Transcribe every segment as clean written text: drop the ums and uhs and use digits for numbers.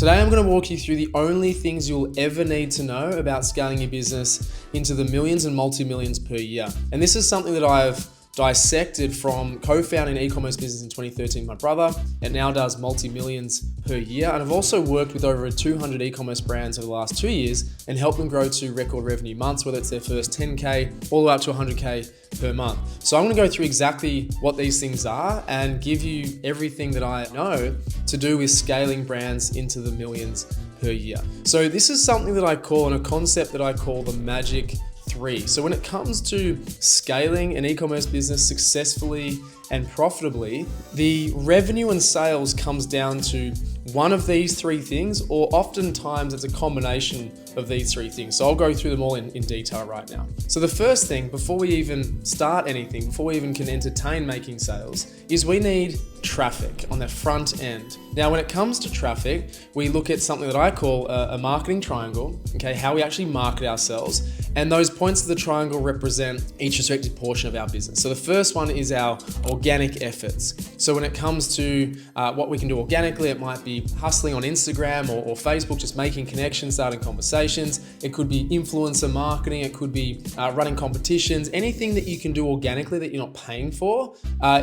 Today I'm going to walk you through the only things you'll ever need to know about scaling your business into the millions and multi-millions per year. And this is something that I've dissected from co-founding an e-commerce business in 2013, my brother. It now does multi-millions per year. And I've also worked with over 200 e-commerce brands over the last 2 years and helped them grow to record revenue months, whether it's their first 10K all the way up to 100K per month. So I'm going to go through exactly what these things are and give you everything that I know to do with scaling brands into the millions per year. So this is something that I call, and a concept that I call, the magic 3. So when it comes to scaling an e-commerce business successfully and profitably, the revenue and sales comes down to one of these 3 things, or oftentimes it's a combination of these 3 things. So I'll go through them all in detail right now. So the first thing, before we even start anything, before we even can entertain making sales, is we need traffic on the front end. Now, when it comes to traffic, we look at something that I call a marketing triangle, okay, how we actually market ourselves. And those points of the triangle represent each respective portion of our business. So the first one is our organic efforts. So when it comes to what we can do organically, it might be hustling on Instagram or Facebook, just making connections, starting conversations. It could be influencer marketing. It could be running competitions. Anything that you can do organically that you're not paying for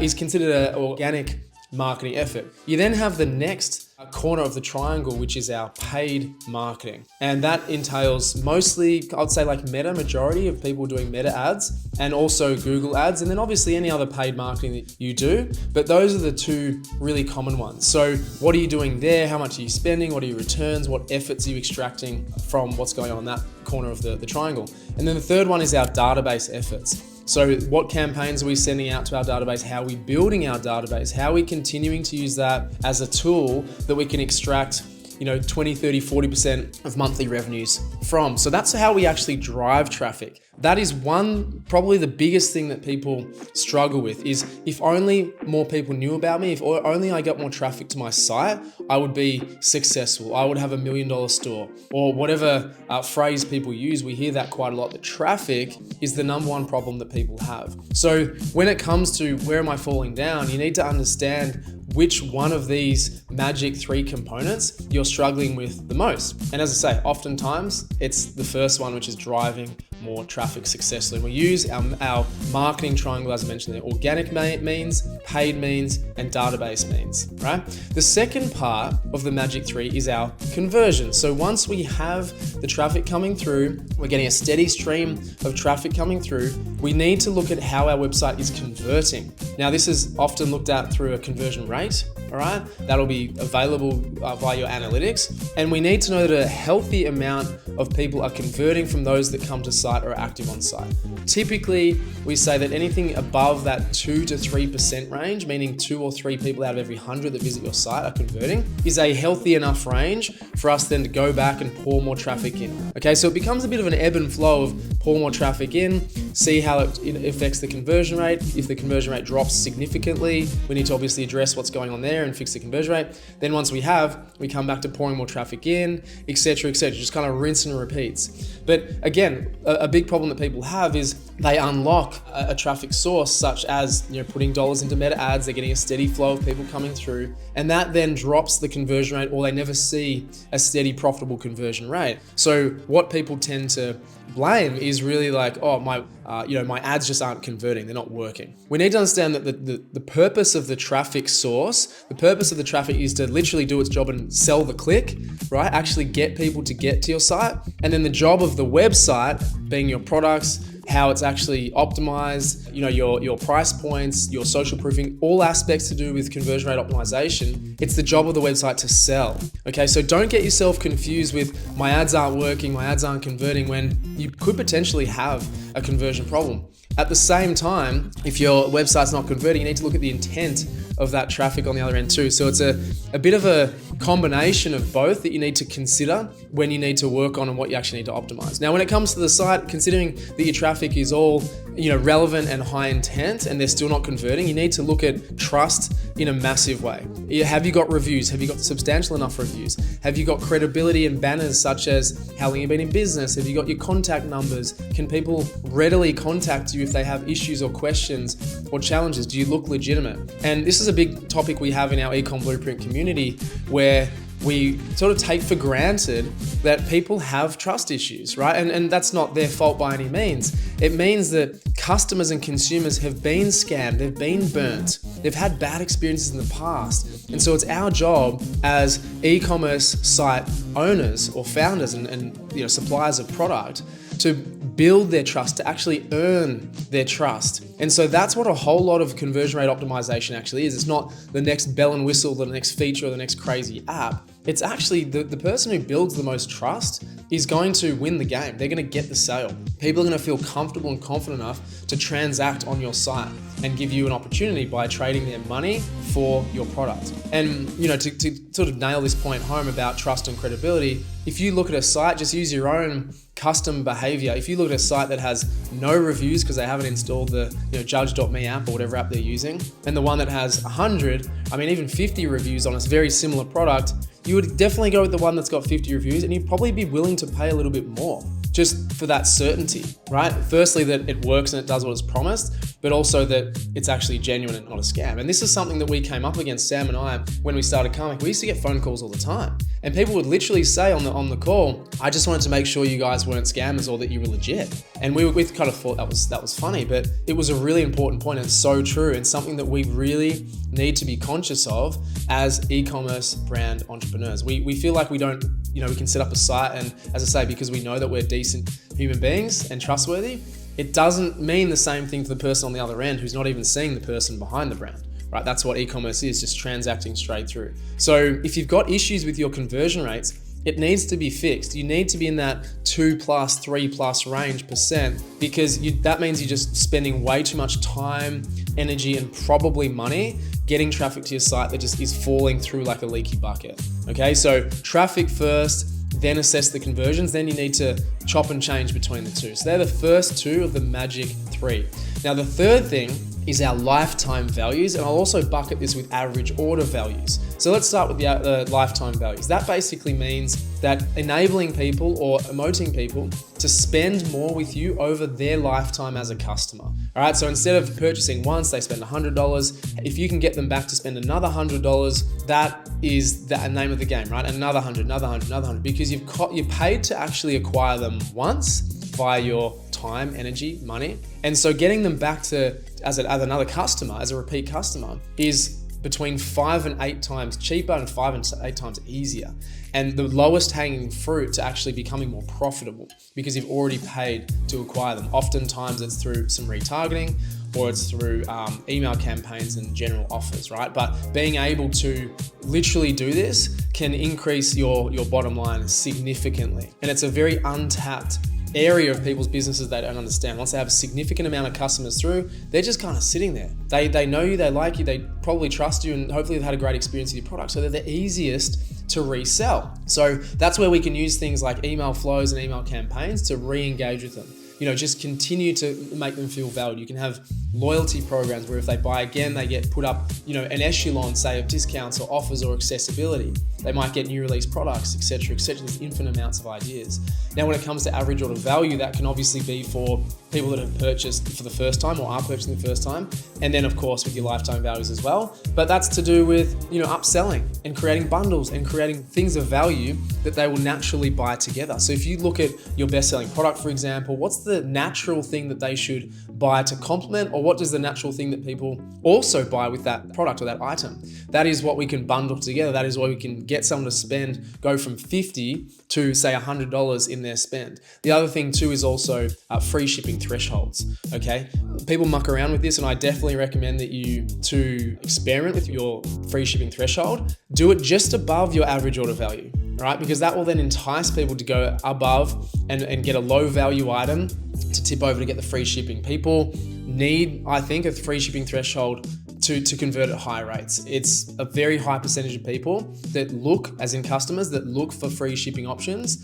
is considered an organic marketing effort. You then have the next corner of the triangle, which is our paid marketing. And that entails mostly, I'd say, like majority of people doing meta ads and also Google ads, and then obviously any other paid marketing that you do. But those are the 2 really common ones. So what are you doing there? How much are you spending? What are your returns? What efforts are you extracting from what's going on in that corner of the triangle? And then the third one is our database efforts. So what campaigns are we sending out to our database? How are we building our database? How are we continuing to use that as a tool that we can extract 20, 30, 40% of monthly revenues from? So that's how we actually drive traffic. That is probably the biggest thing that people struggle with, is if only more people knew about me, if only I got more traffic to my site, I would be successful. I would have $1 million store, or whatever phrase people use. We hear that quite a lot. The traffic is the number one problem that people have. So when it comes to where am I falling down, you need to understand which one of these magic 3 components you're struggling with the most. And as I say, oftentimes it's the first one, which is driving more traffic successfully. And we use our marketing triangle, as I mentioned there: organic means, paid means, and database means, right? The second part of the magic 3 is our conversion. So once we have the traffic coming through, we're getting a steady stream of traffic coming through, we need to look at how our website is converting. Now, this is often looked at through a conversion rate, all right? That'll be available via your analytics. And we need to know that a healthy amount of people are converting from those that come to site or are active on site. Typically, we say that anything above that 2 to 3% range, meaning 2 or 3 people out of every 100 that visit your site are converting, is a healthy enough range for us then to go back and pour more traffic in. Okay, so it becomes a bit of an ebb and flow of pour more traffic in, see how it affects the conversion rate. If the conversion rate drops significantly, we need to obviously address what's going on there and fix the conversion rate. Then once we come back to pouring more traffic in, etc., just kind of rinse and repeats. But again, a big problem that people have is they unlock a traffic source, such as putting dollars into meta ads. They're getting a steady flow of people coming through, and that then drops the conversion rate, or they never see a steady profitable conversion rate. So what people tend to blame is really like, oh, my ads just aren't converting, they're not working. We need to understand that the purpose of the traffic source, the purpose of the traffic is to literally do its job and sell the click, right? Actually get people to get to your site. And then the job of the website, being your products, how it's actually optimized, your price points, your social proofing, all aspects to do with conversion rate optimization. It's the job of the website to sell. Okay, so don't get yourself confused with my ads aren't working, my ads aren't converting, when you could potentially have a conversion problem. At the same time, if your website's not converting, you need to look at the intent of that traffic on the other end too. So it's a bit of a combination of both that you need to consider when you need to work on and what you actually need to optimize. Now, when it comes to the site, considering that your traffic is all relevant and high intent and they're still not converting, you need to look at trust in a massive way. Have you got reviews? Have you got substantial enough reviews? Have you got credibility and banners such as how long you've been in business? Have you got your contact numbers? Can people readily contact you if they have issues or questions or challenges? Do you look legitimate? And this is a big topic we have in our Ecom Blueprint community, where we sort of take for granted that people have trust issues, right? And that's not their fault by any means. It means that customers and consumers have been scammed, they've been burnt, they've had bad experiences in the past. And so it's our job as e-commerce site owners or founders and suppliers of product to build their trust, to actually earn their trust. And so that's what a whole lot of conversion rate optimization actually is. It's not the next bell and whistle, the next feature, or the next crazy app. It's actually the person who builds the most trust is going to win the game. They're going to get the sale. People are going to feel comfortable and confident enough to transact on your site and give you an opportunity by trading their money for your product. And to sort of nail this point home about trust and credibility, if you look at a site, just use your own custom behavior. If you look at a site that has no reviews because they haven't installed the judge.me app or whatever app they're using, and the one that has 100, even 50 reviews on a very similar product, you would definitely go with the one that's got 50 reviews, and you'd probably be willing to pay a little bit more just for that certainty, right? Firstly, that it works and it does what it's promised, but also that it's actually genuine and not a scam. And this is something that we came up against, Sam and I, when we started Karmic. We used to get phone calls all the time, and people would literally say on the call, "I just wanted to make sure you guys weren't scammers or that you were legit." And we kind of thought that was funny, but it was a really important point, and it's so true, and something that we really need to be conscious of as e-commerce brand entrepreneurs. We feel like we don't, we can set up a site, and as I say, because we know that we're decent human beings and trustworthy, it doesn't mean the same thing for the person on the other end who's not even seeing the person behind the brand, right? That's what e-commerce is, just transacting straight through. So if you've got issues with your conversion rates, it needs to be fixed. You need to be in that 2+, 3+ range percent, because that means you're just spending way too much time, energy, and probably money getting traffic to your site that just is falling through like a leaky bucket. Okay, so traffic first, then assess the conversions, then you need to chop and change between the two. So they're the first two of the magic 3. Now the third thing is our lifetime values, and I'll also bucket this with average order values. So let's start with the lifetime values. That basically means that enabling people or emoting people to spend more with you over their lifetime as a customer. All right, so instead of purchasing once, they spend $100. If you can get them back to spend another $100, that is the name of the game, right? Another 100, another 100, another 100, because you've paid to actually acquire them once via your time, energy, money. And so getting them back to as another customer, as a repeat customer, is between 5 and 8 times cheaper and 5 and 8 times easier. And the lowest hanging fruit to actually becoming more profitable, because you've already paid to acquire them. Oftentimes it's through some retargeting, or it's through email campaigns and general offers, right? But being able to literally do this can increase your bottom line significantly. And it's a very untapped area of people's businesses they don't understand. Once they have a significant amount of customers through, they're just kind of sitting there. They know you, they like you, they probably trust you, and hopefully they've had a great experience with your product. So they're the easiest to resell. So that's where we can use things like email flows and email campaigns to re-engage with them. Just continue to make them feel valued. You can have loyalty programs where if they buy again, they get put up, an echelon, say, of discounts or offers or accessibility. They might get new release products, etc., etc. There's infinite amounts of ideas. Now, when it comes to average order value, that can obviously be for people that have purchased for the first time or are purchasing the first time. And then, of course, with your lifetime values as well. But that's to do with, upselling and creating bundles and creating things of value that they will naturally buy together. So if you look at your best-selling product, for example, what's the natural thing that they should buy to complement, or what is the natural thing that people also buy with that product or that item? That is what we can bundle together. That is why we can get someone to go from $50 to say $100 in their spend. The other thing too is also free shipping thresholds. Okay, people muck around with this, and I definitely recommend that you to experiment with your free shipping threshold. Do it just above your average order value, right? Because that will then entice people to go above and get a low value item to tip over to get the free shipping. People need, I think, a free shipping threshold to convert at high rates. It's a very high percentage of people that look, as in customers, that look for free shipping options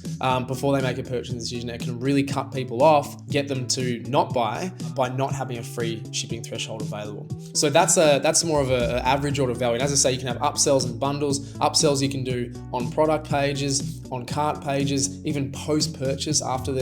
before they make a purchase decision. It can really cut people off, get them to not buy by not having a free shipping threshold available. So that's more of an average order value. And as I say, you can have upsells and bundles. Upsells you can do on product pages, on cart pages, even post-purchase after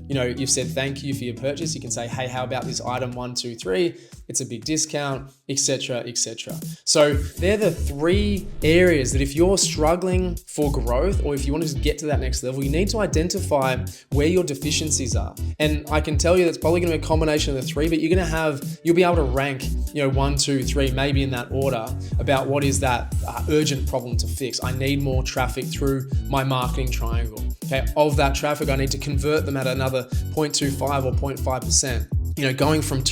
you've said thank you for your purchase. You can say, hey, how about this item 1, 2, 3? It's a big discount, etc., etc., etc. So they're the 3 areas that if you're struggling for growth, or if you want to just get to that next level, you need to identify where your deficiencies are. And I can tell you that's probably going to be a combination of the 3, but you'll be able to rank, 1, 2, 3, maybe in that order, about what is that urgent problem to fix. I need more traffic through my marketing triangle. Okay, of that traffic, I need to convert them at another 0.25 or 0.5%. Going from 2%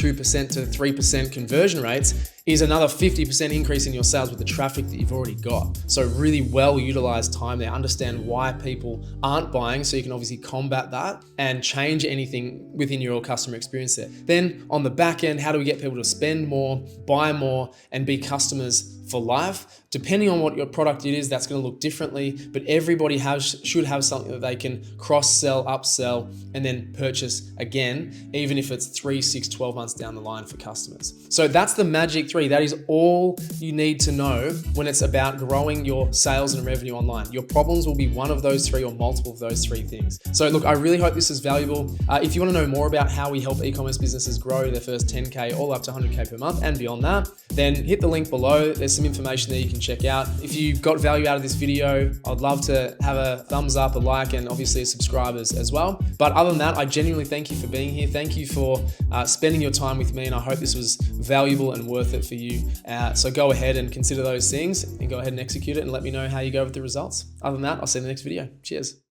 to 3% conversion rates is another 50% increase in your sales with the traffic that you've already got. So really well utilized time there. Understand why people aren't buying, so you can obviously combat that and change anything within your customer experience there. Then on the back end, how do we get people to spend more, buy more, and be customers for life? Depending on what your product it is, that's going to look differently, but everybody should have something that they can cross-sell, upsell, and then purchase again, even if it's 3, 6, 12 months down the line for customers. So that's the magic 3. That is all you need to know when it's about growing your sales and revenue online. Your problems will be one of those 3 or multiple of those 3 things. So look, I really hope this is valuable. If you want to know more about how we help e-commerce businesses grow their first 10K all up to 100K per month and beyond that, then hit the link below. There's some information there you can check out. If you got value out of this video, I'd love to have a thumbs up, a like, and obviously a subscribers as well. But other than that, I genuinely thank you for being here. Thank you for spending your time with me, and I hope this was valuable and worth it for you. So go ahead and consider those things and go ahead and execute it and let me know how you go with the results. Other than that, I'll see you in the next video. Cheers.